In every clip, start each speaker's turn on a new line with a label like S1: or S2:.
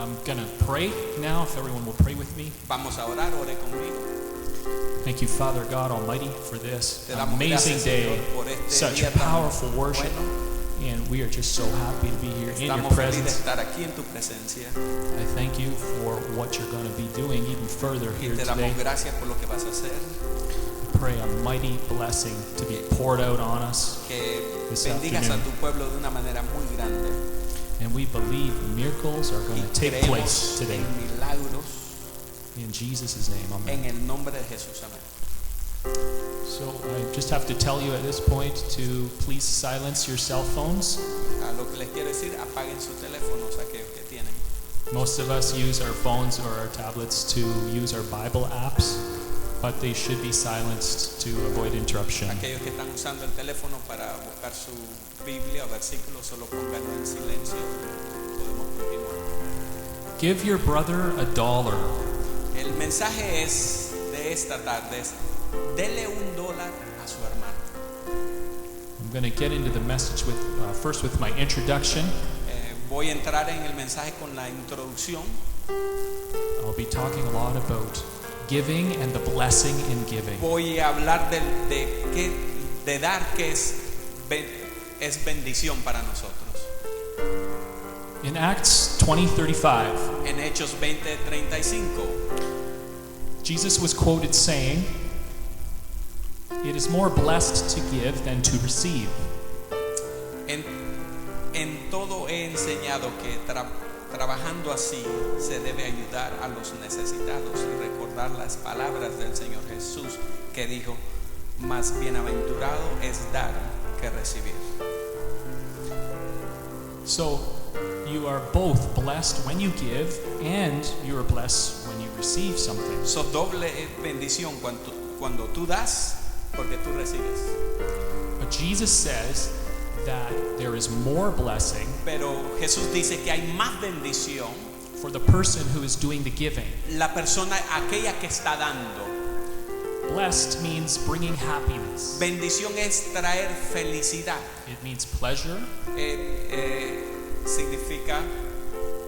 S1: I'm gonna pray now, if everyone will pray with me.
S2: Vamos a orar, ore conmigo.
S1: Thank you, Father God Almighty, for this
S2: Te damos
S1: amazing
S2: gracias,
S1: day,
S2: Señor, por este
S1: such
S2: día tan
S1: powerful worship,
S2: bueno.
S1: and we are just so happy to be here in your
S2: Estamos felices de
S1: presence.
S2: estar aquí en tu presencia
S1: I thank you for what you're going to be doing even further
S2: y
S1: here
S2: te
S1: today.
S2: damos gracias por lo que vas a hacer.
S1: I pray a mighty blessing to be poured out on us,
S2: Que
S1: This
S2: bendigas
S1: afternoon.
S2: a tu pueblo de una manera muy grande.
S1: and we believe miracles are going
S2: Y
S1: to take place
S2: creemos
S1: today.
S2: en milagros
S1: In Jesus' name, amen.
S2: en el nombre de Jesús. Amén.
S1: So I just have to tell you at this point to please silence your cell phones.
S2: A lo que les quiero decir, apaguen sus teléfonos, aquellos que tienen.
S1: Most of us use our phones or our tablets to use our Bible apps, but they should be silenced to avoid interruption.
S2: Aquellos que están usando el teléfono para buscar su Biblia o versículo, solo pónganlo en silencio. Podemos continuar.
S1: Give your brother $1.
S2: El mensaje es de esta tarde es: dele $1 a su hermano.
S1: I'm going to get into the message with first with my introduction.
S2: Voy a entrar en el mensaje con la introducción.
S1: I'll be talking a lot about giving and the blessing in giving.
S2: Voy a hablar de dar, que es bendición para nosotros.
S1: In Acts 20:35,
S2: En Hechos 20:35,
S1: Jesus was quoted saying, "It is more blessed to give than to receive."
S2: en todo he enseñado que trabajando así se debe ayudar a los necesitados y recordar las palabras del Señor Jesús, que dijo: más bienaventurado es dar que recibir.
S1: So you are both blessed when you give, and you are blessed when you receive something.
S2: So doble bendición cuando tú das, porque tú recibes.
S1: But Jesus says that there is more blessing
S2: Pero Jesús dice que hay más bendición
S1: for the person who is doing the giving.
S2: la persona, aquella que está dando.
S1: Blessed means bringing happiness.
S2: Bendición es traer felicidad.
S1: It means pleasure.
S2: Significa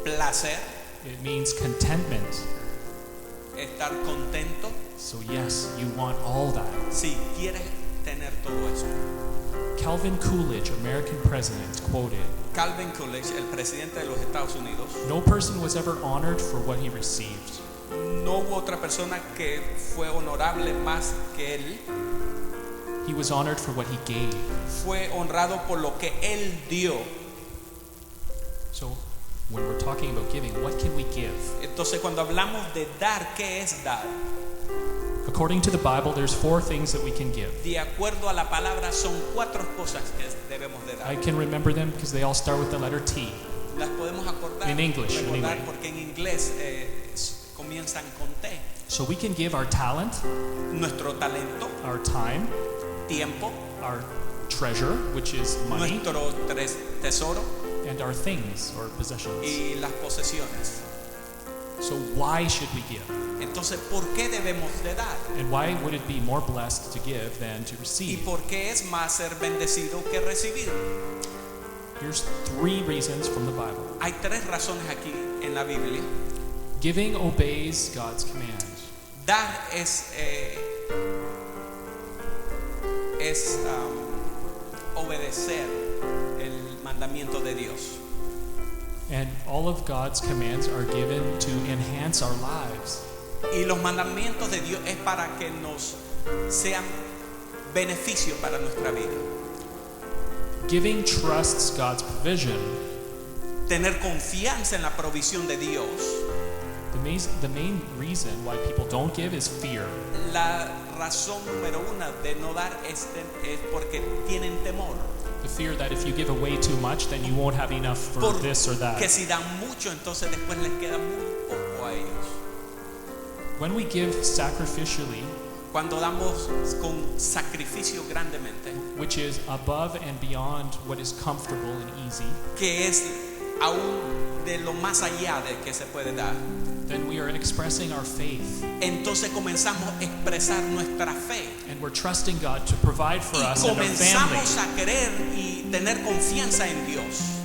S2: placer,
S1: It means contentment.
S2: estar contento.
S1: So yes, you want all that.
S2: Si quieres tener todo eso.
S1: Calvin Coolidge, American president, quoted,
S2: Calvin Coolidge, el presidente de los Estados Unidos,
S1: "No person was ever honored for what he received.
S2: no hubo otra persona que fue honorable más que él.
S1: He was honored for what he gave."
S2: Fue honrado por lo que él dio.
S1: So when we're talking about giving, what can we give?
S2: Entonces, cuando hablamos de dar, ¿qué es dar?
S1: According to the Bible, there's 4 things that we can give.
S2: De acuerdo a la palabra, son 4 cosas que debemos de
S1: I
S2: dar.
S1: can remember them because they all start with the letter T.
S2: Las podemos acordar,
S1: In English,
S2: recordar,
S1: anyway.
S2: porque en inglés comienzan con T.
S1: So we can give our talent,
S2: Nuestro talento,
S1: our time,
S2: tiempo,
S1: our treasure, which is money,
S2: nuestro tesoro
S1: and our things or possessions.
S2: y las posesiones.
S1: So why should we give?
S2: Entonces, ¿por qué debemos de dar?
S1: And why would it be more blessed to give than to
S2: ¿Y
S1: receive?
S2: por qué es más ser bendecido que recibir?
S1: Here's 3 reasons from the Bible.
S2: Hay 3 razones aquí en la Biblia.
S1: Giving obeys God's command.
S2: Dar es obedecer el mandamiento de Dios.
S1: And all of God's commands are given to enhance our lives.
S2: Y los mandamientos de Dios es para que nos sean beneficio para nuestra vida.
S1: Giving trusts God's provision.
S2: Tener confianza en la provisión de Dios.
S1: The main reason why people don't give is fear.
S2: La razón número 1 de no dar es porque tienen temor.
S1: The fear that if you give away too much, then you won't have enough for this or that.
S2: Que si dan mucho, entonces después les queda muy poco a ellos.
S1: When we give sacrificially,
S2: Cuando damos con sacrificio grandemente,
S1: which is above and beyond what is comfortable and easy,
S2: que es aún de lo más allá de que se puede dar,
S1: then we are expressing our faith.
S2: entonces comenzamos a expresar nuestra fe.
S1: And we're trusting God to provide for
S2: Y
S1: us and our family.
S2: comenzamos a querer y tener confianza en Dios.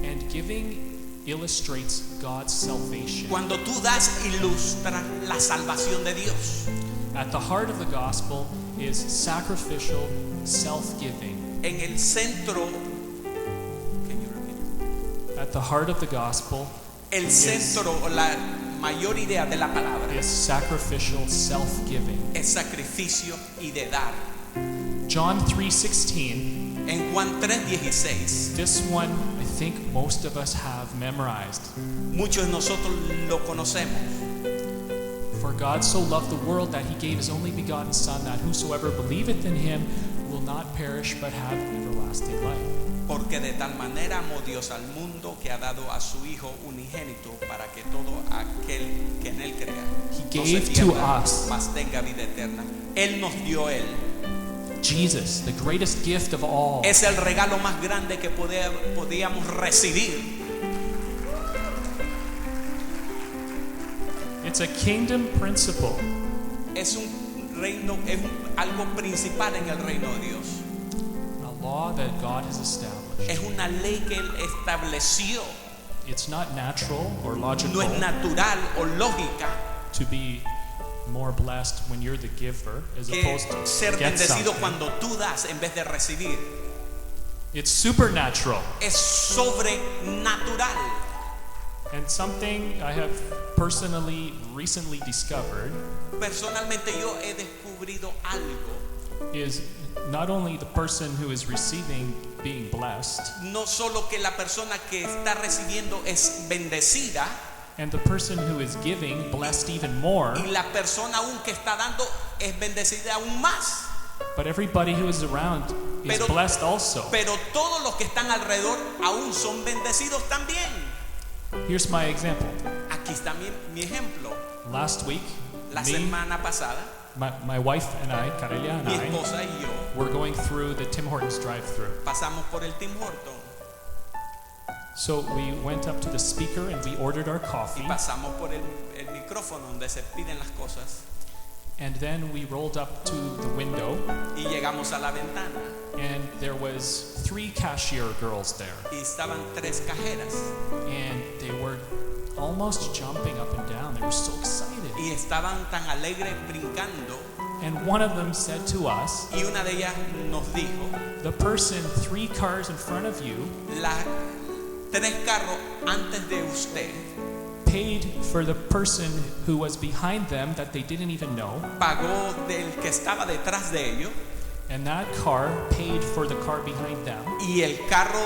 S1: And giving illustrates God's salvation.
S2: Cuando tú das, ilustra la salvación de Dios.
S1: At the heart of the gospel is sacrificial self-giving.
S2: En el centro, can you repeat?
S1: At the heart of the gospel
S2: El centro o la mayor idea de la palabra
S1: is sacrificial self-giving.
S2: es sacrificio y de dar.
S1: John 3:16.
S2: En Juan 3:16,
S1: This one I think most of us have memorized.
S2: muchos de nosotros lo conocemos.
S1: For God so loved the world that he gave his only begotten Son, that whosoever believeth in him will not perish but have everlasting life.
S2: Porque de tal manera amó Dios al mundo que ha dado a su Hijo unigénito para que todo aquel que en él crea
S1: He
S2: no se
S1: gave to
S2: pierda,
S1: us
S2: mas tenga vida eterna. Él nos dio él.
S1: Jesus, the greatest gift of all.
S2: Es el regalo más grande que podíamos recibir.
S1: It's a kingdom principle.
S2: Es un reino, es algo principal en el reino de Dios.
S1: A law that God has established.
S2: Es una ley que él estableció.
S1: It's not natural or logical
S2: No es natural o lógica
S1: to be more blessed when you're the giver as
S2: que
S1: opposed to
S2: ser
S1: get
S2: bendecido
S1: something.
S2: cuando tú das en vez de recibir.
S1: It's supernatural.
S2: Es sobrenatural.
S1: And something I have personally recently discovered
S2: Personalmente yo he descubrido algo.
S1: is not only the person who is receiving being blessed,
S2: No solo que la persona que está recibiendo es bendecida,
S1: and the person who is giving blessed even more,
S2: y la persona aún que está dando es bendecida aún más.
S1: but everybody who is around is
S2: Pero-
S1: blessed also.
S2: Pero todos los que están alrededor aún son bendecidos también.
S1: Here's my example.
S2: Aquí está mi ejemplo.
S1: Last week,
S2: La
S1: me,
S2: semana pasada,
S1: my wife and I, Karelia and
S2: mi
S1: I,
S2: esposa y yo
S1: were going through the Tim Hortons drive-thru.
S2: pasamos por el Tim Horton
S1: So we went up to the speaker and we ordered our
S2: y
S1: coffee,
S2: pasamos por el micrófono donde se piden las cosas
S1: and then we rolled up to the window,
S2: y llegamos a la ventana
S1: and there was 3 cashier girls there,
S2: y estaban 3 cajeras
S1: and they were almost jumping up and down. They were so excited.
S2: y estaban tan alegres brincando,
S1: And one of them said to us,
S2: y una de ellas nos dijo:
S1: the person 3 cars in front of you
S2: las 3 carros antes de usted
S1: paid for the person who was behind them that they didn't even know,
S2: pagó del que estaba detrás de ellos,
S1: and that car paid for the car behind them.
S2: y el carro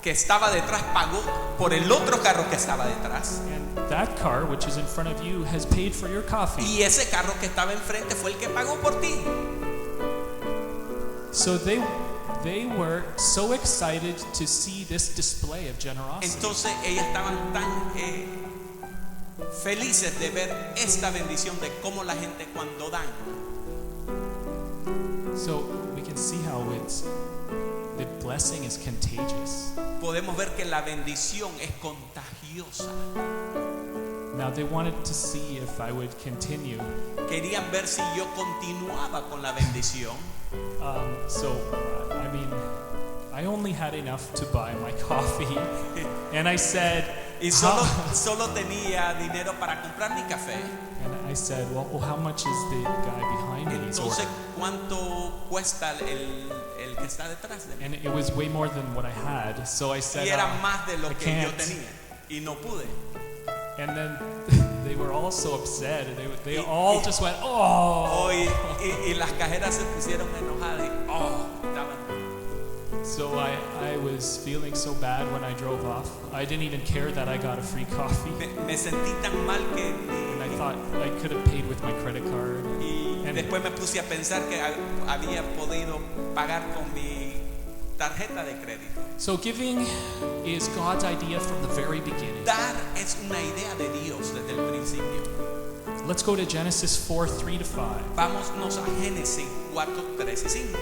S2: que estaba detrás pagó por el otro carro que estaba detrás,
S1: And that car, which is in front of you, has paid for your coffee.
S2: y ese carro que estaba enfrente fue el que pagó por ti.
S1: So they were so excited to see this display of generosity.
S2: Entonces ellas estaban tan felices de ver esta bendición de cómo la gente cuando dan.
S1: So we can see how the blessing is contagious.
S2: Podemos ver que la bendición es contagiosa.
S1: Now they wanted to see if I would continue.
S2: Querían ver si yo continuaba con la bendición.
S1: I mean, I only had enough to buy my coffee, and I said,
S2: Y solo tenía dinero para comprar mi café.
S1: and I said, well, how much is the guy behind me? He's
S2: Entonces,
S1: ordering.
S2: ¿cuánto cuesta el que está detrás de mí?
S1: And it was way more than what I had, so I said,
S2: Y era más de lo
S1: I
S2: que yo
S1: can't.
S2: tenía y no pude.
S1: And then they were all so upset, and they all just went, oh.
S2: Y las cajeras se pusieron enojadas y estaban.
S1: So I was feeling so bad when I drove off. I didn't even care that I got a free coffee,
S2: Me sentí tan mal que
S1: and I thought I could have paid with my credit card.
S2: y después me puse a pensar que había podido pagar con mi tarjeta de crédito.
S1: So giving is God's idea from the very beginning.
S2: Dar es una idea de Dios desde el principio.
S1: Let's go to Genesis 4:3-5.
S2: Vámonos a Génesis 4, 3 y 5.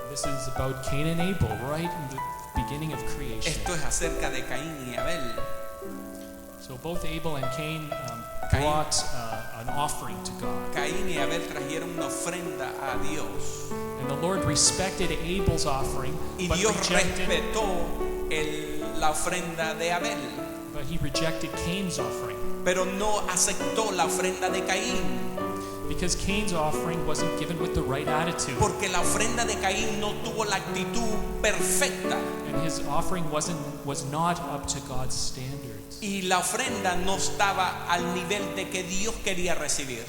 S1: This is about Cain and Abel, right in the beginning of creation.
S2: Esto es acerca de Caín y Abel.
S1: So both Abel and Cain
S2: Caín.
S1: brought an offering to God.
S2: Caín y Abel trajeron una ofrenda a Dios.
S1: And the Lord respected Abel's offering,
S2: Y
S1: but
S2: Dios
S1: rejected
S2: respetó la ofrenda de Abel,
S1: but he rejected Cain's offering.
S2: pero no aceptó la ofrenda de Caín,
S1: Because Cain's offering wasn't given with the right attitude.
S2: porque la ofrenda de Caín no tuvo la actitud perfecta
S1: And his offering was not up to God's standards.
S2: y la ofrenda no estaba al nivel de que Dios quería recibir.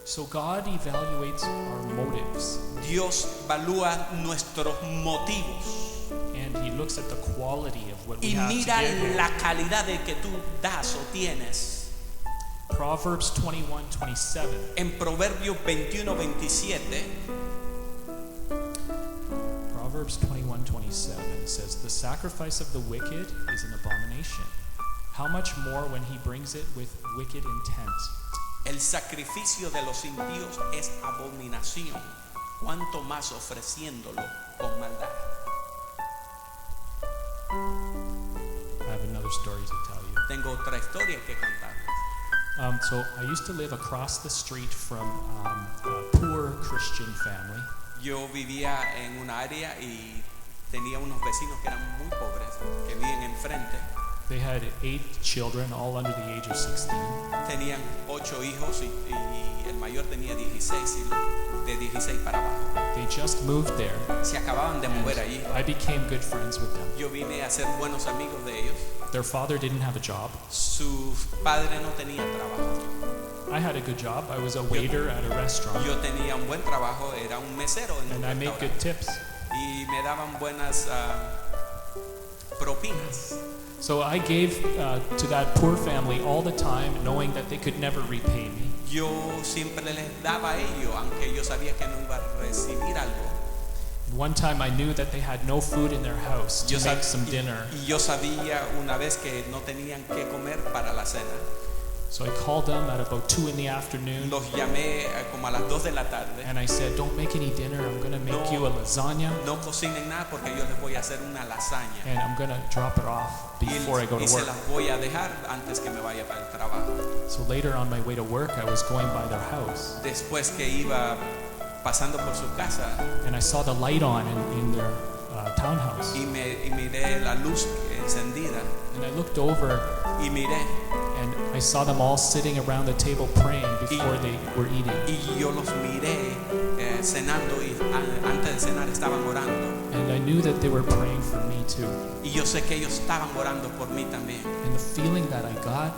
S1: So God evaluates our motives,
S2: Dios evalúa nuestros motivos
S1: and he looks at the quality of what we
S2: y
S1: have to
S2: mira
S1: give him.
S2: la calidad de que tú das o tienes.
S1: Proverbs 21:27.
S2: En Proverbios 21:27,
S1: Proverbs 21:27 says, "The sacrifice of the wicked is an abomination. How much more when he brings it with wicked intent?"
S2: el sacrificio de los impíos es abominación, cuanto más ofreciéndolo con maldad.
S1: I have another story to tell you.
S2: Tengo otra historia que contar.
S1: So I used to live across the street from a poor Christian family.
S2: Yo vivía en una área y tenía unos vecinos que eran muy pobres, que vivían enfrente.
S1: They had 8 children, all under the age of 16.
S2: Tenían 8 hijos y el mayor tenía 16 y de 16 para abajo.
S1: They just moved there.
S2: Se acababan de mover allí.
S1: I became good friends with them.
S2: Yo vine a ser buenos amigos de ellos.
S1: Their father didn't have a job.
S2: Su padre no tenía trabajo.
S1: I had a good job. I was a waiter at a restaurant,
S2: Yo tenía un buen trabajo, era un mesero en un
S1: and I made
S2: restaurante.
S1: good tips.
S2: Y me daban buenas propinas.
S1: So I gave to that poor family all the time, knowing that they could never repay me.
S2: Yo siempre les daba a ellos, aunque yo sabía que no iba a recibir algo.
S1: One time I knew that they had no food in their house to
S2: Yo
S1: make some dinner.
S2: y yo sabía una vez que no tenían que comer para la cena.
S1: So I called them at about 2 in the afternoon,
S2: Los llamé como a las 2 de la tarde.
S1: and I said, "Don't make any dinner. I'm going to make
S2: No.
S1: you a lasagna,
S2: No cocinen nada porque yo les voy a hacer una lasaña.
S1: and I'm going to drop it off before I go
S2: Y
S1: to
S2: se
S1: work."
S2: las voy a dejar antes que me vaya para el trabajo.
S1: So later on my way to work, I was going by their house,
S2: Después que iba pasando por su casa
S1: and I saw the light on in their townhouse.
S2: y miré la luz encendida
S1: And I looked over,
S2: y miré
S1: and I saw them all sitting around the table praying before they were eating.
S2: y yo los miré cenando y antes de cenar estaban orando
S1: And I knew that they were praying for me too.
S2: y yo sé que ellos estaban orando por mí también
S1: And the feeling that I got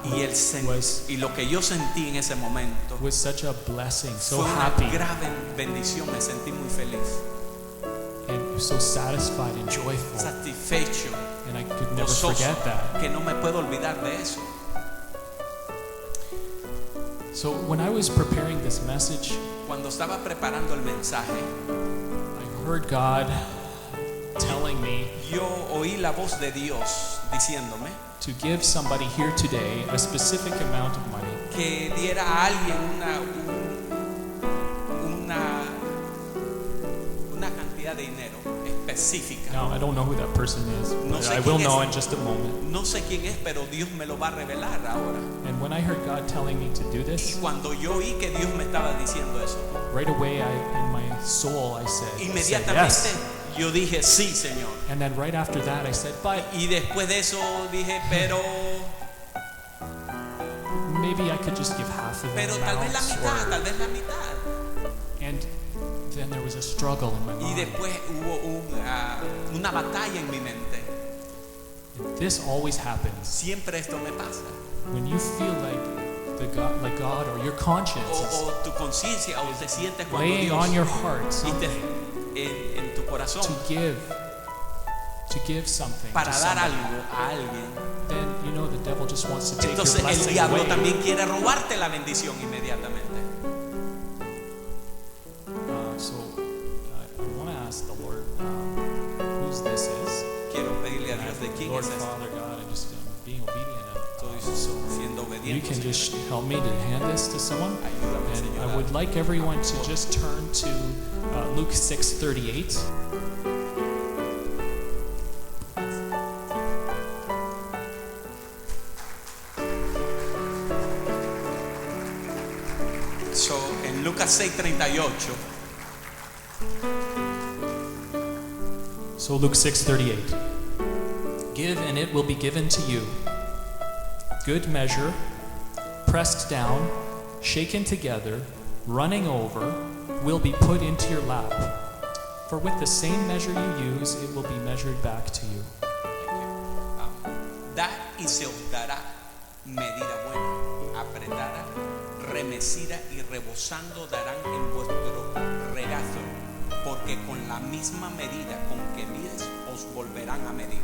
S2: y lo que yo sentí en ese momento
S1: was such a blessing, so
S2: fue una
S1: happy,
S2: grave bendición. Me sentí muy feliz,
S1: and so satisfied and joyful.
S2: satisfecho,
S1: And I could never
S2: gozoso,
S1: forget that.
S2: que no me puedo olvidar de eso.
S1: So when I was preparing this message,
S2: Cuando estaba preparando el mensaje,
S1: I heard God telling me
S2: yo oí la voz de Dios diciéndome
S1: to give somebody here today a specific amount of money.
S2: que diera a alguien una cantidad de dinero específica.
S1: Now, I don't know who that person is,
S2: No
S1: but
S2: sé
S1: I will
S2: quién
S1: know
S2: es.
S1: in just a moment.
S2: No sé quién es, pero Dios me lo va a revelar ahora.
S1: And when I heard God telling me to do
S2: Y
S1: this,
S2: cuando yo oí que Dios me estaba diciendo eso,
S1: right away in my soul I said
S2: inmediatamente
S1: yes.
S2: yo dije sí, Señor.
S1: And then right after that I said, but
S2: Y después de eso dije, pero
S1: maybe I could just give half of that
S2: tal vez la
S1: amount.
S2: mitad, tal vez la mitad.
S1: And then there was a struggle in my
S2: Y
S1: mind.
S2: después hubo una batalla en mi mente.
S1: And this always happens
S2: Siempre esto me pasa.
S1: when you feel like God or your conscience is
S2: O tu conciencia o te sientes cuando
S1: laying
S2: Dios
S1: on your heart
S2: y
S1: something
S2: en tu corazón
S1: to give something
S2: para
S1: to
S2: dar
S1: somebody.
S2: algo a alguien.
S1: Then you know the devil just wants to take your
S2: Entonces el
S1: blessing
S2: diablo
S1: away.
S2: también quiere robarte la bendición inmediatamente.
S1: So I want to ask the Lord whose this is.
S2: Quiero pedirle a Dios de quién
S1: Lord
S2: es esto.
S1: Father God, I'm just being obedient.
S2: Estoy siendo
S1: You
S2: obediente.
S1: can
S2: Señor.
S1: just help me to hand this to someone.
S2: Ayúdame,
S1: And
S2: Señor,
S1: I would like everyone to just turn to Luke 6:38.
S2: So, en Lucas 6:38,
S1: So Luke 6:38. Give and it will be given to you. Good measure, pressed down, shaken together, running over, will be put into your lap. For with the same measure you use, it will be measured back to you.
S2: Da y se os dará medida buena, apretada, remecida y rebosando darán en vuestro regazo, porque con la misma medida con que mides os volverán a medir.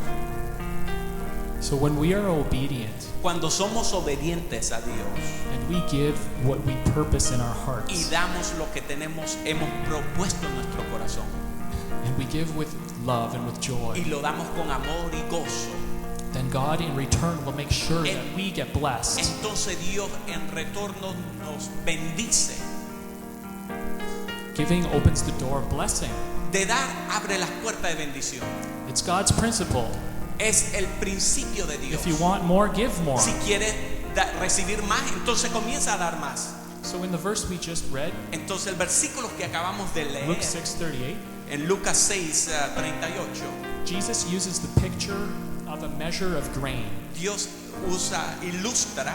S1: So when we are obedient
S2: Cuando somos obedientes a Dios
S1: and we give what we purpose in our
S2: y
S1: hearts,
S2: damos lo que hemos propuesto en nuestro corazón
S1: and we give with love and with joy,
S2: y lo damos con amor y gozo,
S1: then God in return will make sure that we get blessed.
S2: entonces Dios en retorno nos bendice.
S1: Giving opens the door of blessing.
S2: De dar abre las puertas de bendición.
S1: It's God's principle.
S2: Es el principio de Dios.
S1: If you want more, give more.
S2: Si quieres recibir más, entonces comienza a dar más.
S1: So in the verse we just read,
S2: Entonces el versículo que acabamos de leer
S1: Luke 6:38,
S2: en Lucas 6:38,
S1: Jesus uses the picture of a measure of grain.
S2: Dios ilustra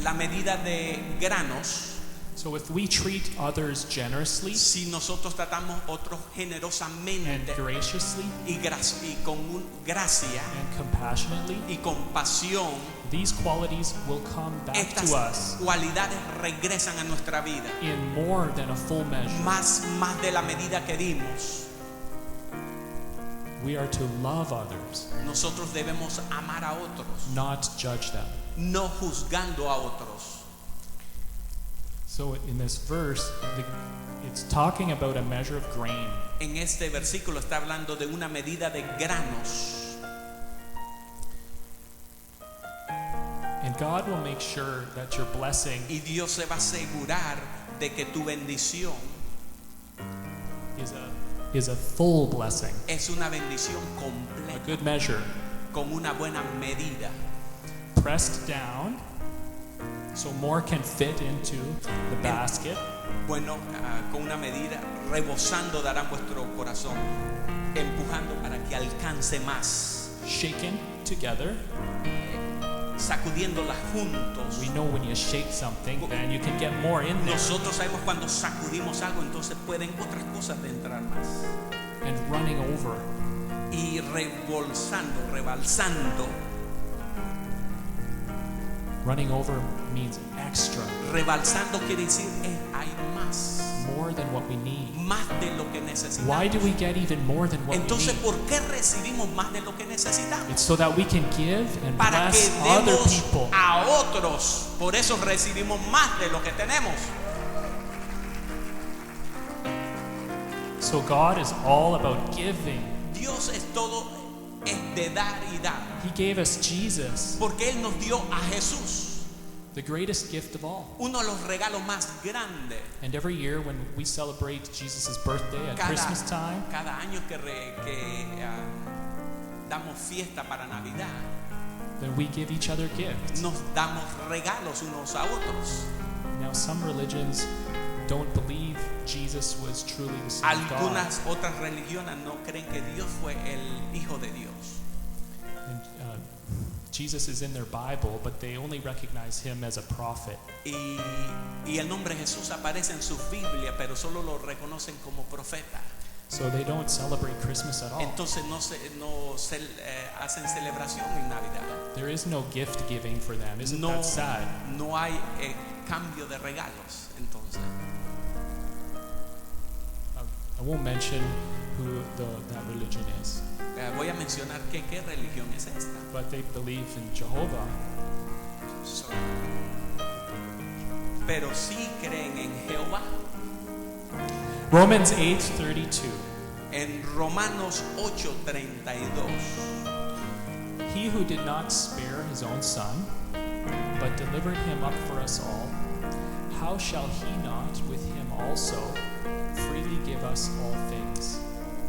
S2: la medida de granos.
S1: So if we treat others generously
S2: Si nosotros tratamos otros
S1: and
S2: generosamente
S1: graciously
S2: y con gracia
S1: and compassionately,
S2: y compasión,
S1: these qualities will come back
S2: estas
S1: to us
S2: cualidades regresan a nuestra vida
S1: in more than a full measure.
S2: más de la medida que dimos.
S1: We are to love others,
S2: Nosotros debemos amar a otros,
S1: not judge them.
S2: no juzgando a otros.
S1: So in this verse, it's talking about a measure of grain.
S2: En este versículo está hablando de una medida de granos.
S1: And God will make sure that your blessing
S2: Y Dios se va a asegurar de que tu bendición
S1: is a full blessing,
S2: es una bendición
S1: a
S2: completa,
S1: good measure,
S2: con una buena medida,
S1: pressed down so more can fit into the basket,
S2: bueno, con una medida, rebosando darán vuestro corazón, empujando para que alcance más,
S1: shaken together.
S2: sacudiéndolas juntos.
S1: We know when you shake something, then you can get more in there.
S2: Nosotros sabemos cuando sacudimos algo, entonces pueden otras cosas de entrar más.
S1: And running over.
S2: Y rebalsando.
S1: Running over means extra,
S2: Rebalsando quiere decir hay más.
S1: more than what we need.
S2: Más de lo que necesitamos.
S1: Why do we get even more than what
S2: Entonces,
S1: we need?
S2: ¿por qué recibimos más de lo que necesitamos?
S1: It's so that we can give and
S2: Para que
S1: bless other
S2: demos
S1: people.
S2: a otros. Por eso recibimos más de lo que tenemos.
S1: So God is all about giving.
S2: Dios es de dar y dar.
S1: He gave us Jesus,
S2: Porque Él nos dio a Jesús.
S1: the greatest gift of all.
S2: Uno de los regalos más grandes.
S1: And every year when we celebrate Jesus' birthday at Christmas time,
S2: Cada año que damos fiesta para Navidad,
S1: then we give each other gifts.
S2: nos damos regalos unos a otros.
S1: Now some religions don't believe Jesus was truly the Son of God.
S2: Algunas otras religiones no creen que Dios fue el Hijo de Dios.
S1: And, Jesus is in their Bible, but they only recognize him as a prophet.
S2: Y el nombre Jesús aparece en su Biblia, pero solo lo reconocen como profeta.
S1: So they don't celebrate Christmas at all.
S2: Entonces no hacen celebración en Navidad.
S1: There is no gift giving for them. Isn't
S2: No,
S1: that sad?
S2: no hay cambio de regalos. Entonces,
S1: I won't mention who that religion is,
S2: voy a mencionar qué religión es esta.
S1: but they believe in Jehovah.
S2: Pero sí creen en Jehová.
S1: Romans 8:32.
S2: En Romanos 8:32.
S1: He who did not spare his own son, but delivered him up for us all, how shall he not with him also freely give us all things?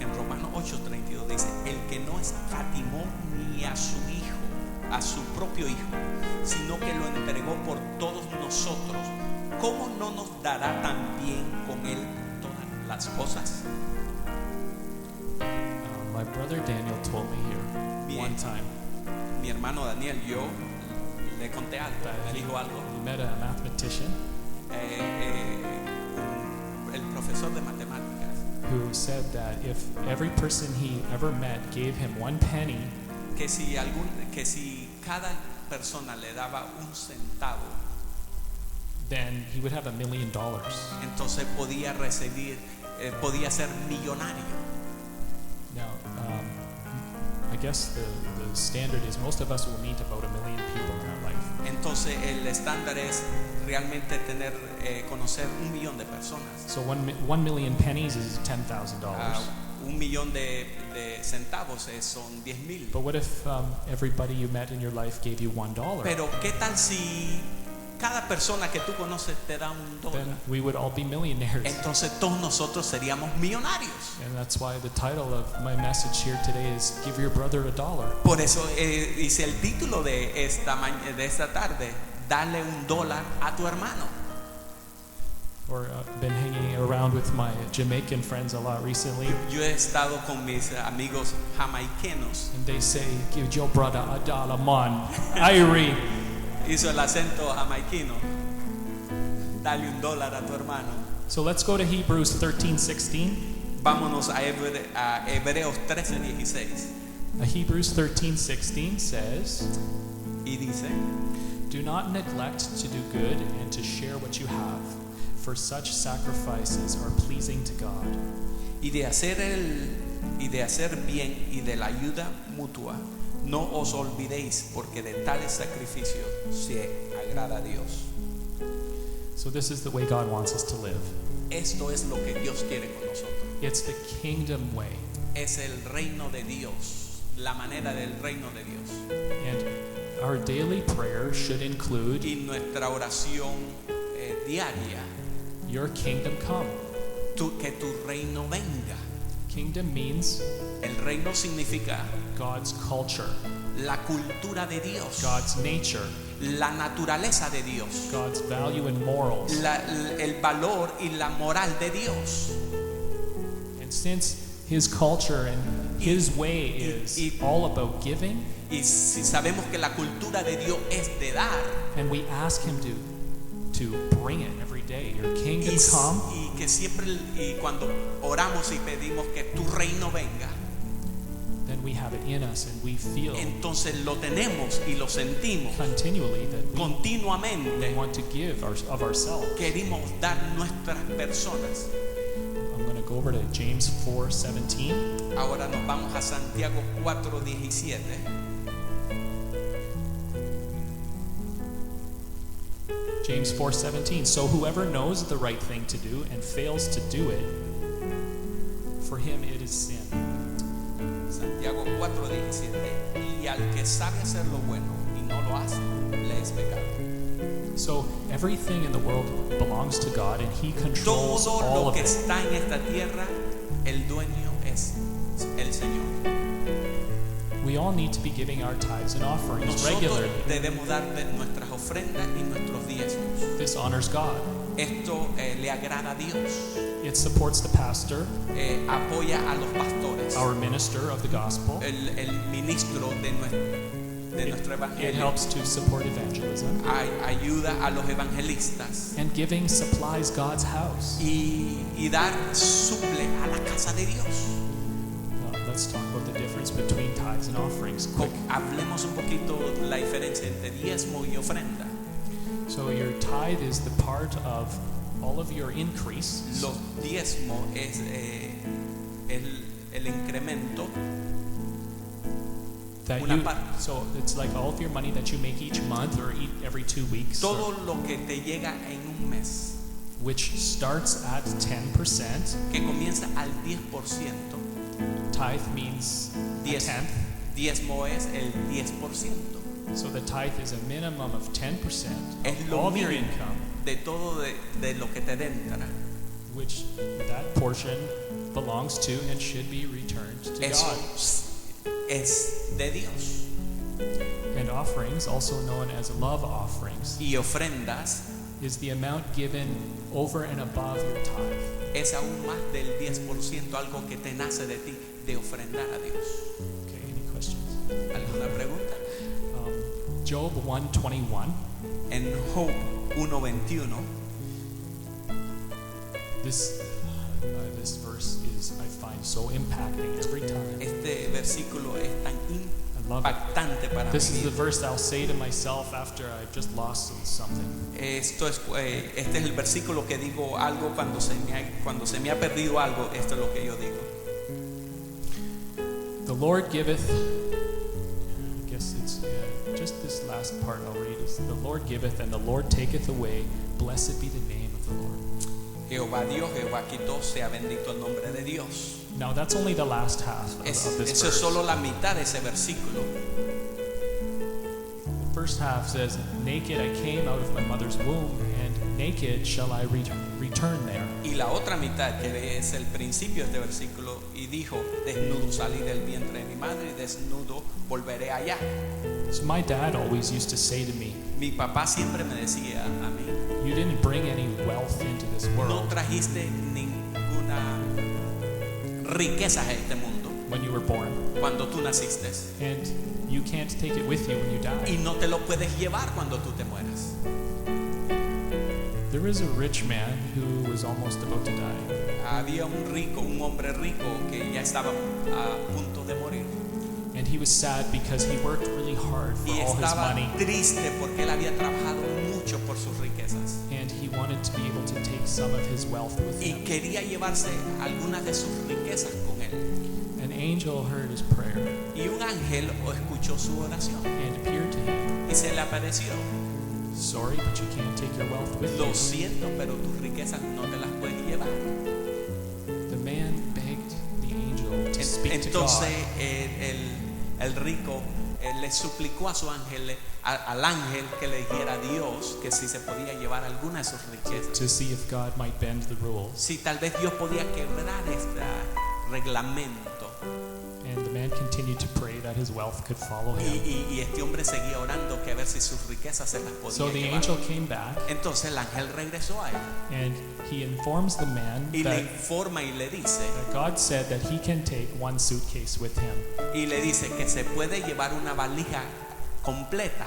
S2: En Romanos 8:32 dice, el que no escatimó ni a su hijo, a su propio hijo, sino que lo entregó por todos nosotros, ¿cómo no nos dará también con él todas las cosas?
S1: My brother Daniel told me here, one time
S2: Mi hermano Daniel, yo le conté algo, me dijo algo.
S1: he met a mathematician
S2: El profesor de matemáticas,
S1: who said that if every person he ever met gave him 1 penny,
S2: que si cada persona le daba un centavo,
S1: then he would have $1 million.
S2: entonces podía ser millonario.
S1: Now, I guess the standard is most of us will meet about 1 million people in our life.
S2: Entonces el estándar es realmente conocer 1 millón de personas.
S1: So 1 million pennies is $10,000.
S2: 1 millón de centavos son 10,000.
S1: But what if everybody you met in your life gave you $1?
S2: Pero ¿qué tal si cada persona que tú conoces te da $1?
S1: Then we would all be millionaires.
S2: Entonces todos nosotros seríamos millonarios.
S1: And that's why the title of my message here today is Give Your Brother $1.
S2: Por eso dice el título de esta tarde, dale $1 a tu hermano.
S1: Or been hanging around with my Jamaican friends a lot recently,
S2: Yo he estado con mis amigos jamaicanos.
S1: and they say, "Give your brother $1, man." Irie.
S2: Hizo el acento jamaiquino. Dale $1 a tu hermano.
S1: So let's go to Hebrews 13:16.
S2: Vámonos a Hebreos 13:16.
S1: Hebrews 13:16 says,
S2: Y dice,
S1: "Do not neglect to do good and to share what you have, for such sacrifices are pleasing to God."
S2: y de hacer bien y de la ayuda mutua, no os olvidéis, porque de tales sacrificios se agrada a Dios.
S1: So this is the way God wants us to live.
S2: Esto es lo que Dios quiere con nosotros.
S1: It's the kingdom way.
S2: Es el reino de Dios, la manera del reino de Dios.
S1: And our daily prayer should include,
S2: Y nuestra oración diaria,
S1: "Your kingdom come."
S2: que tu reino venga.
S1: Kingdom means
S2: El reino significa
S1: God's culture,
S2: la cultura de Dios,
S1: God's nature,
S2: la naturaleza de Dios,
S1: God's value and morals.
S2: el valor y la moral de Dios.
S1: And since His culture and His way is all about giving,
S2: Y si sabemos que la cultura de Dios es de dar,
S1: and we ask Him to bring it every day, "Your kingdom come,"
S2: y que siempre y cuando oramos y pedimos que tu reino venga,
S1: then we have it in us and we feel
S2: entonces lo tenemos y lo sentimos
S1: continually that we
S2: continuamente.
S1: want to give of ourselves.
S2: Queremos dar nuestras personas.
S1: I'm going to go over to James 4:17.
S2: Ahora nos vamos a Santiago 4:17.
S1: James 4:17. "So whoever knows the right thing to do and fails to do it, for him it is sin."
S2: Santiago 4:17. Y al que sabe hacer lo bueno y no lo hace, le es pecado.
S1: So everything in the world belongs to God, and He controls
S2: Todo
S1: all
S2: lo
S1: of
S2: que
S1: it.
S2: está en esta tierra, el dueño es el Señor.
S1: We all need to be giving our tithes and offerings
S2: Nosotros
S1: regularly.
S2: debemos dar de nuestras ofrendas y nuestros diezmos.
S1: This honors God.
S2: Esto le agrada a Dios.
S1: It supports the pastor,
S2: Apoya a los pastores,
S1: our minister of the gospel.
S2: el ministro de nuestro
S1: It
S2: evangelio.
S1: helps to support evangelism.
S2: Ayuda a los evangelistas.
S1: And giving supplies God's house.
S2: Y dar suple a la casa de Dios.
S1: Let's talk about the difference between tithes and offerings quick.
S2: Hablemos un poquito la diferencia entre diezmo y ofrenda.
S1: So your tithe is the part of all of your increase.
S2: Los diezmos es el incremento.
S1: That
S2: Una
S1: you,
S2: parte.
S1: so it's like all of your money that you make each month or every 2 weeks,
S2: Todo lo que te llega en un mes,
S1: which starts at 10%.
S2: que comienza al 10%.
S1: Tithe means a tenth.
S2: Diezmo es el 10%.
S1: So the tithe is a minimum of 10%
S2: Es
S1: of
S2: lo
S1: all of your
S2: mínimo
S1: income,
S2: de todo de lo que te entra.
S1: which that portion belongs to and should be returned to
S2: Eso
S1: God.
S2: es de Dios.
S1: And offerings, also known as love offerings,
S2: Y ofrendas
S1: is the amount given over and above your tithe.
S2: es aún más del 10%, algo que te nace de ti de ofrendar a Dios.
S1: Okay, any questions? Job 1:21.
S2: En Job 1:21,
S1: This verse is, I find, so impacting every time.
S2: este versículo es tan
S1: I love it.
S2: impactante para mí.
S1: This is the verse I'll say to myself after I've just lost something.
S2: Este es el versículo que digo algo cuando se me ha perdido algo. Esto es lo que yo digo.
S1: The Lord giveth, I guess it's just this last part I'll read is, the Lord giveth and the Lord taketh away. Blessed be the name of the Lord.
S2: Jehová dio, Jehová quitó, sea bendito el nombre de Dios.
S1: Now that's only the last half of this
S2: Eso es
S1: verse.
S2: solo la mitad de ese versículo.
S1: The first half says, naked I came out of my mother's womb, and naked shall I return there.
S2: Y la otra mitad, que es el principio de este versículo, y dijo, desnudo salí del vientre de mi madre y desnudo volveré allá.
S1: So my dad always used to say to me,
S2: Mi papá siempre me decía a mí,
S1: you didn't bring any wealth into this
S2: no
S1: world
S2: trajiste ninguna riqueza a este mundo
S1: when you were born,
S2: cuando tú naciste,
S1: and you can't take it with you when you
S2: y
S1: die.
S2: no te lo puedes llevar cuando tú te mueras.
S1: There was a rich man who was almost about to die.
S2: Había un hombre rico que ya estaba a punto de morir,
S1: And he was sad because he worked really hard for
S2: y
S1: all his
S2: estaba
S1: money,
S2: triste porque él había trabajado mucho por sus riquezas
S1: and he wanted to be able to take some of his wealth with
S2: y
S1: him.
S2: quería llevarse algunas de sus riquezas con él.
S1: An angel heard his prayer
S2: Y un ángel escuchó su oración
S1: and appeared to him.
S2: y se le apareció.
S1: Sorry, but you can't take your wealth with
S2: Lo
S1: you.
S2: siento, pero tus riquezas no te las puedes llevar.
S1: The man begged the angel to speak to
S2: Entonces
S1: God.
S2: el rico le suplicó a su ángel, al ángel, que le dijera a Dios que si se podía llevar alguna de sus riquezas,
S1: to see if God might bend the rules.
S2: si tal vez Dios podía quebrar este reglamento.
S1: And the man continued to pray that his wealth could follow him.
S2: Y este hombre seguía orando que a ver si sus riquezas se las podía
S1: So the
S2: llevar.
S1: angel came back
S2: Entonces el ángel regresó a él
S1: and he informs the man
S2: y le
S1: that
S2: informa y le dice
S1: God said that he can take one suitcase with him.
S2: que se puede llevar una valija completa.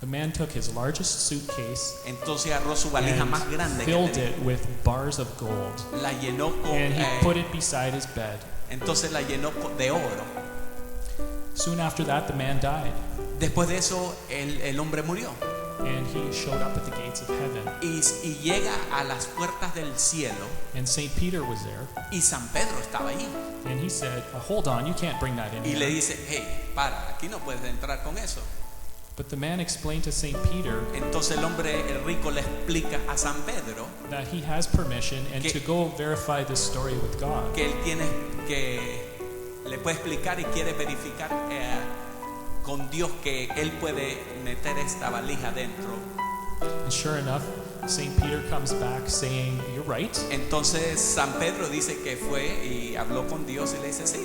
S1: The man took his largest suitcase
S2: Entonces agarró su valija
S1: and
S2: más grande que
S1: filled
S2: tenía,
S1: it with bars of gold,
S2: la llenó con
S1: and he put it beside his bed.
S2: entonces la llenó de oro.
S1: Soon after that, the man died,
S2: Después de eso el hombre murió
S1: and he showed up at the gates of heaven.
S2: y llega a las puertas del cielo
S1: And St. Peter was there,
S2: y San Pedro estaba ahí
S1: and he said, hold on, you can't bring that in
S2: y le
S1: here.
S2: dice, hey, para, aquí no puedes entrar con eso.
S1: But the man explained to St. Peter
S2: Entonces el rico le explica a San Pedro
S1: that he has permission and
S2: Que-
S1: to go verify this story with God.
S2: que él tiene que le puede explicar y quiere verificar con Dios que él puede meter esta valija dentro.
S1: And sure enough, St. Peter comes back saying, you're right.
S2: Entonces San Pedro dice que fue y habló con Dios y le dice, sí,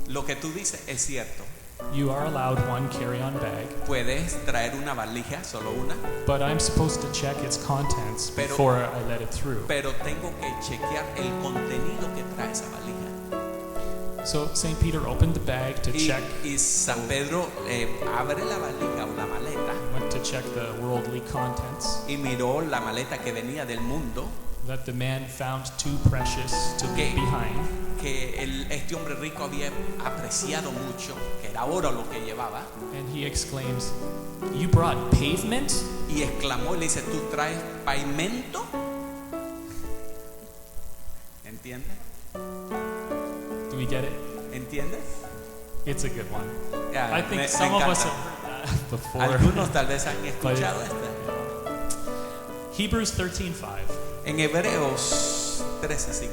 S2: lo que tú dices es cierto.
S1: You are allowed one carry-on bag,
S2: Puedes traer una valija, solo una,
S1: but I'm supposed to check its contents
S2: Pero-
S1: before I let it through.
S2: pero tengo que chequear el contenido que trae esa valija.
S1: So St. Peter opened the bag to check,
S2: Y San Pedro abre la valija o la maleta
S1: went to check the worldly contents,
S2: y miró la maleta que venía del mundo,
S1: that the man found too precious to leave
S2: Okay.
S1: behind.
S2: que este hombre rico había apreciado mucho, que era oro lo que llevaba,
S1: And he exclaims, you brought pavement?
S2: y exclamó y le dice, ¿tú traes pavimento? ¿Entiendes?
S1: Do we get it?
S2: ¿Entiendes?
S1: It's a good one.
S2: Ya,
S1: I think
S2: me
S1: some of us
S2: encanta.
S1: have heard that before.
S2: Algunos tal vez han
S1: But
S2: escuchado esta.
S1: Hebrews 13:5.
S2: En Hebreos 13:5.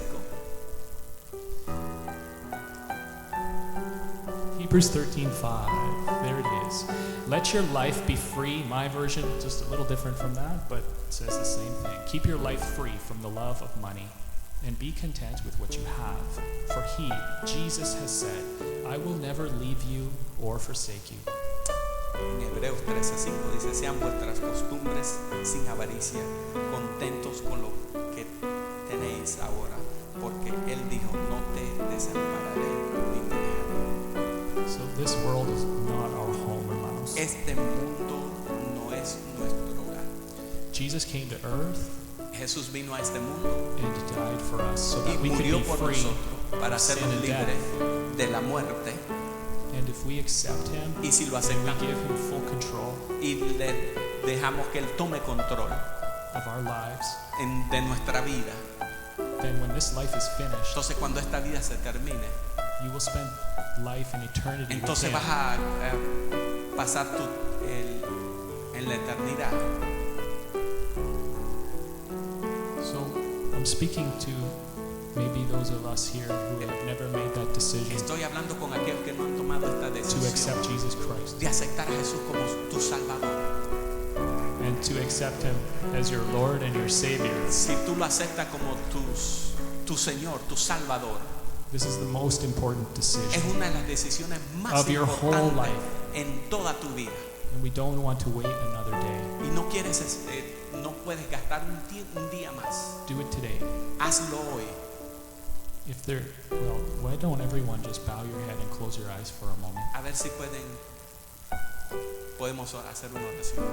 S1: Hebrews 13:5. There it is. Let your life be free. My version just a little different from that, but it says the same thing. Keep your life free from the love of money and be content with what you have. For he, Jesus, has said, I will never leave you or forsake you.
S2: En Hebreos 13:5 dice, sean vuestras costumbres sin avaricia, contentos con lo que tenéis ahora, porque Él dijo, no te desampararé ni te dejaré.
S1: So this world is not our home, hermanos.
S2: Este mundo no es nuestro hogar.
S1: Jesus came to earth
S2: Jesús vino a este mundo
S1: and died for us so
S2: y
S1: that we could
S2: murió
S1: be
S2: por
S1: free
S2: nosotros para
S1: of sin
S2: hacernos
S1: and
S2: libres
S1: death.
S2: de la muerte.
S1: And if we accept him
S2: Y si lo
S1: and we
S2: aceptamos
S1: give him full control
S2: y le dejamos que Él tome control
S1: of our lives,
S2: de nuestra vida,
S1: then when this life is finished,
S2: entonces cuando esta vida se termine,
S1: you will spend life in eternity with
S2: entonces
S1: him.
S2: vas a pasar en la eternidad.
S1: So I'm speaking to maybe those of us here who have never made that decision
S2: Estoy hablando con aquellos que no han tomado esta
S1: to
S2: decisión
S1: accept Jesus Christ
S2: de aceptar a Jesús como tu Salvador.
S1: and to accept him as your Lord and your Savior.
S2: Si tú lo aceptas como tu Señor, tu Salvador,
S1: This is the most important
S2: es
S1: decision,
S2: una de las decisiones más
S1: Of your whole
S2: importantes
S1: life.
S2: en toda tu vida.
S1: and we don't want to wait another day.
S2: Y no puedes gastar un día más.
S1: Do it today.
S2: Hazlo hoy.
S1: Well, why don't everyone just bow your head and close your eyes for a moment?
S2: A ver si podemos hacer una oración.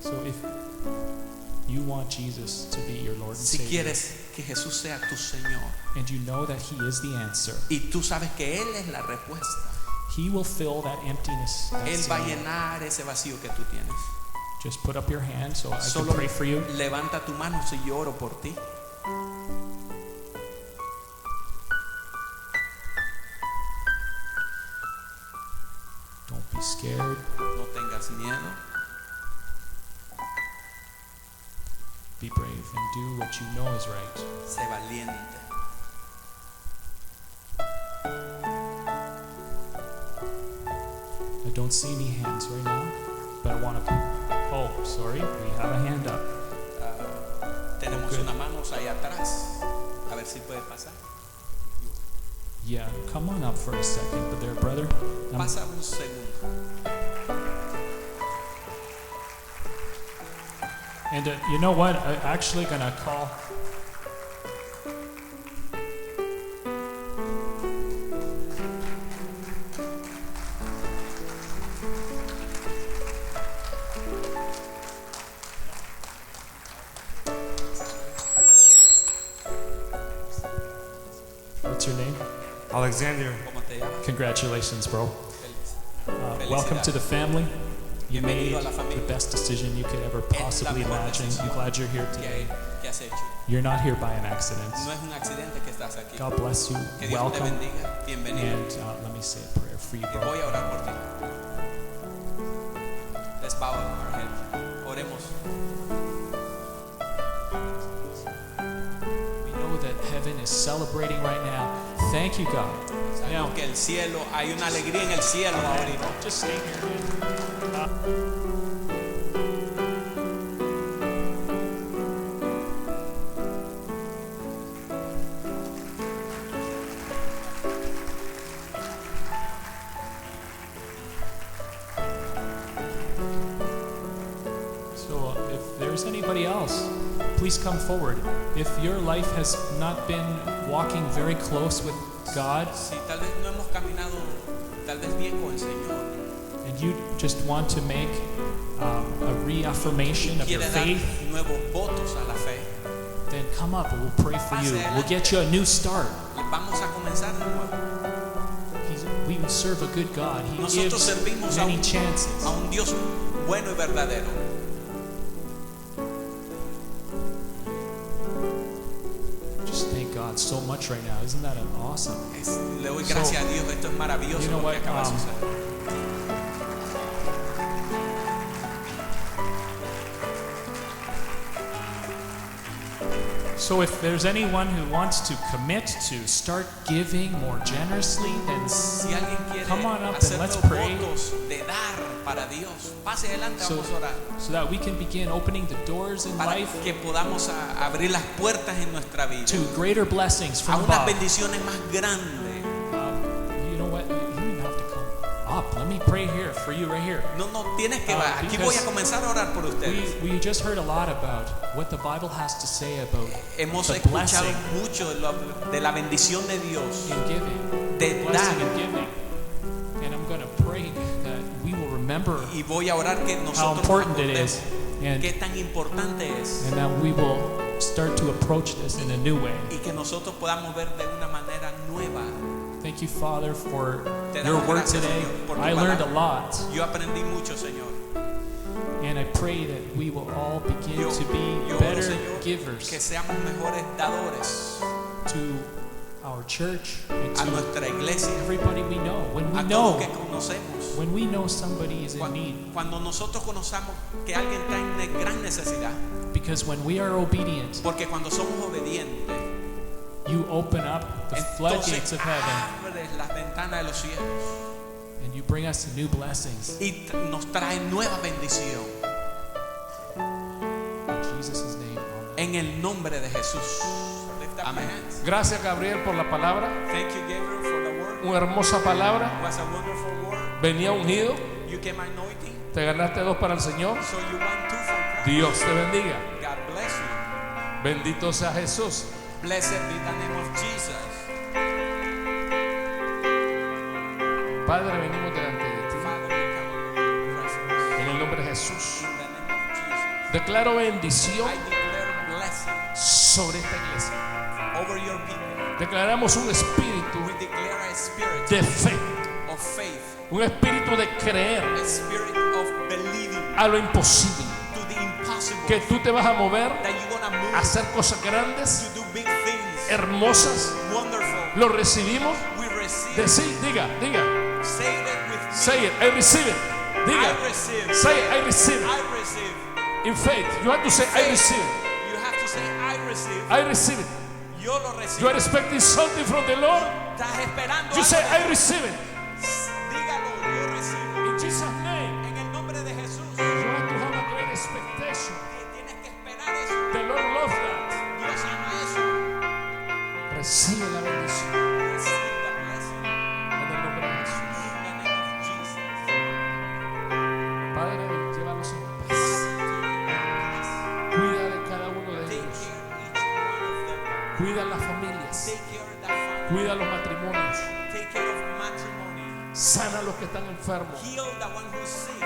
S1: So if you want Jesus to be your Lord and
S2: Si
S1: Savior,
S2: quieres que Jesús sea tu Señor
S1: and you know that he is the answer,
S2: y tú sabes que Él es la respuesta,
S1: he will fill that emptiness that's
S2: Él va a
S1: in you.
S2: llenar ese vacío que tú tienes.
S1: Just put up your hand so I can
S2: Solo
S1: pray for you.
S2: levanta tu mano si yo oro por ti.
S1: Don't be scared.
S2: No tengas miedo.
S1: Be brave and do what you know is right.
S2: Sé valiente.
S1: I don't see any hands right now, but I want to. Oh, sorry, we have a hand up.
S2: Tenemos
S1: Good.
S2: una mano ahí atrás. A ver si puede pasar.
S1: Yeah, come on up for a second, but there, brother.
S2: Pasa un segundo.
S1: And you know what? I'm actually gonna call. What's your name?
S3: Alexander,
S2: ¿Cómo te llamas?
S1: Congratulations, bro.
S2: Feliz.
S1: Welcome to the family. You made
S2: Bienvenido a la familia.
S1: the best decision you could ever possibly
S2: mejor
S1: imagine. I'm
S2: decisión
S1: glad you're here today.
S2: ¿Qué has hecho?
S1: You're not here by an accident.
S2: No es un accidente que estás aquí.
S1: God bless you.
S2: Que Dios te
S1: Welcome.
S2: bendiga. Bienvenido.
S1: And let me say a prayer for you,
S2: Y
S1: bro.
S2: voy a orar por ti. Let's bow our head. Oremos.
S1: We know that heaven is celebrating right now. Thank you, God. Now,
S2: Sabemos que el cielo, hay una alegría en el cielo ahorita.
S1: just stay here. So, if there's anybody else, please come forward. If your life has not been walking very close with God,
S2: Si tal vez no hemos caminado tal vez bien con el Señor
S1: and you just want to make a reaffirmation
S2: y
S1: of your
S2: quiere dar
S1: faith,
S2: nuevos votos a la fe,
S1: then come up and we'll pray for you. We'll get you a new start.
S2: vamos a comenzar de nuevo.
S1: We serve a good God. He
S2: Nosotros
S1: gives
S2: servimos
S1: many
S2: a
S1: chances.
S2: un Dios bueno y verdadero.
S1: Just thank God so much right now. Isn't that awesome?
S2: Le doy gracias a Dios, esto es maravilloso
S1: You know
S2: lo que
S1: what,
S2: acaba de suceder.
S1: So if there's anyone who wants to commit to start giving more generously, then
S2: Si alguien quiere
S1: come on up
S2: hacer
S1: and let's
S2: los
S1: pray
S2: votos de dar para Dios, pase adelante,
S1: so,
S2: vamos a orar.
S1: so that we can begin opening the doors in
S2: Para
S1: life
S2: que podamos abrir las puertas en nuestra vida
S1: to greater blessings
S2: a
S1: from
S2: unas
S1: above.
S2: bendiciones más grandes.
S1: You know what? You don't even have to come up. stop. Let me pray here for you right here.
S2: No, tienes que bajar. Aquí voy a comenzar a orar por ustedes.
S1: We just heard a lot about what the Bible has to say about
S2: Hemos
S1: the
S2: escuchado
S1: blessing
S2: mucho de la bendición de Dios,
S1: in giving.
S2: de dar.
S1: Blessing in giving. And I'm going to pray that we will remember
S2: Y voy a orar que
S1: how
S2: nosotros
S1: important it
S2: recordemos
S1: is. And
S2: qué tan importante es.
S1: that we will start to approach this in a new way.
S2: Y que nosotros podamos ver de una manera nueva.
S1: Thank you, Father, for
S2: Te
S1: your
S2: damos
S1: word
S2: gracias,
S1: today.
S2: Señor, por tu
S1: I learned a
S2: palabra.
S1: lot.
S2: Yo aprendí mucho, Señor.
S1: And I pray that we will all begin
S2: Yo
S1: to be
S2: oro,
S1: better
S2: Señor,
S1: givers
S2: que seamos mejores dadores
S1: to our church and
S2: a
S1: to
S2: nuestra iglesia,
S1: everybody we know. When we
S2: a
S1: know,
S2: todos que conocemos.
S1: when we know somebody is in need,
S2: Cuando nosotros conozcamos que alguien está en gran necesidad,
S1: because when we are obedient,
S2: porque cuando somos obedientes,
S1: you open up the floodgates
S2: entonces
S1: of heaven
S2: abres las ventanas de los cielos
S1: and you bring us new blessings.
S2: y nos trae nueva bendición.
S1: In Jesus' name, amen.
S2: En el nombre de Jesús. Lift up your
S3: Amén.
S2: hands.
S3: Gracias, Gabriel, por la palabra.
S2: Thank you, Gabriel, for the word.
S3: Una hermosa palabra.
S2: It was a wonderful word.
S3: Venía ungido.
S2: You came anointing,
S3: Te ganaste 2 para el Señor.
S2: so you won 2 from Christ.
S3: Dios te bendiga.
S2: God bless you.
S3: Bendito sea Jesús.
S2: Blessed be the name of Jesus.
S3: Padre, venimos delante de ti.
S2: Father, we come in your presence.
S3: En el nombre de Jesús.
S2: In the name of Jesus.
S3: Declaro bendición
S2: I declare blessing
S3: sobre esta iglesia.
S2: over your people.
S3: Declaramos un espíritu
S2: We declare a spirit
S3: de fe.
S2: of faith,
S3: Un espíritu de creer
S2: a spirit of believing
S3: a lo imposible.
S2: to the impossible.
S3: Que tú te vas a mover
S2: That you're gonna move
S3: a hacer cosas grandes,
S2: to do big things,
S3: hermosas.
S2: wonderful.
S3: Lo recibimos.
S2: We receive.
S3: Diga.
S2: Say that with me.
S3: Say it. I receive it. Diga.
S2: I receive.
S3: Say it. I receive it.
S2: I receive.
S3: In faith. You have to say, I receive it.
S2: You have to say I receive.
S3: I receive it.
S2: Yo lo recibo.
S3: You are expecting something from the Lord.
S2: Estás esperando
S3: You
S2: algo
S3: say,
S2: de
S3: I
S2: Dios.
S3: receive it.
S2: Dígalo, yo recibo.
S3: In Jesus' name.
S2: En el nombre de Jesús.
S3: You have to have a great expectation.
S2: Tienes que esperar eso.
S3: The Lord loves that.
S2: Dios ama eso.
S3: Recibe la bendición.
S2: Receive the blessing
S3: En el nombre de Jesús.
S2: in the name of Jesus.
S3: Padre, llévalos en paz. Cuida de cada uno de
S2: Take
S3: ellos.
S2: care of each one of them.
S3: Cuida las familias.
S2: Take care of that family.
S3: Cuida los matrimonios.
S2: Take care of matrimony.
S3: Sana a los que están enfermos.
S2: Heal the one who's sick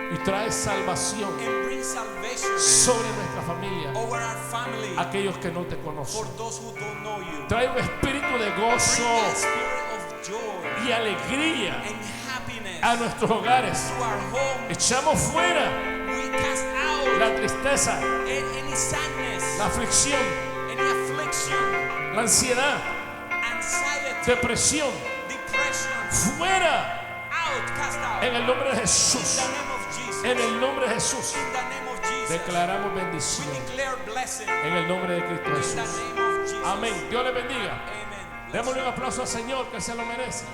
S3: Y trae salvación
S2: and bring salvation
S3: sobre nuestra familia.
S2: over our family.
S3: Aquellos que no te
S2: For
S3: conocen.
S2: those who don't know you.
S3: Trae un espíritu de
S2: Bring
S3: gozo
S2: a spirit of joy
S3: y alegría
S2: and happiness
S3: a nuestros hogares.
S2: to our home.
S3: Echamos fuera
S2: We cast out
S3: la tristeza,
S2: any sadness,
S3: la aflicción,
S2: any affliction,
S3: la ansiedad,
S2: anxiety,
S3: depresión.
S2: depression.
S3: Fuera
S2: Out, cast out.
S3: en el nombre de
S2: In
S3: Jesús.
S2: the name of Jesus.
S3: En el nombre de Jesús.
S2: In the name of Jesus.
S3: Declaramos
S2: We
S3: bendición
S2: declare blessing
S3: en el nombre de Cristo
S2: in the
S3: Jesús.
S2: name of Jesus.
S3: Amén. Dios le bendiga.
S2: Amen.
S3: Démosle un aplauso al Señor que se lo merece.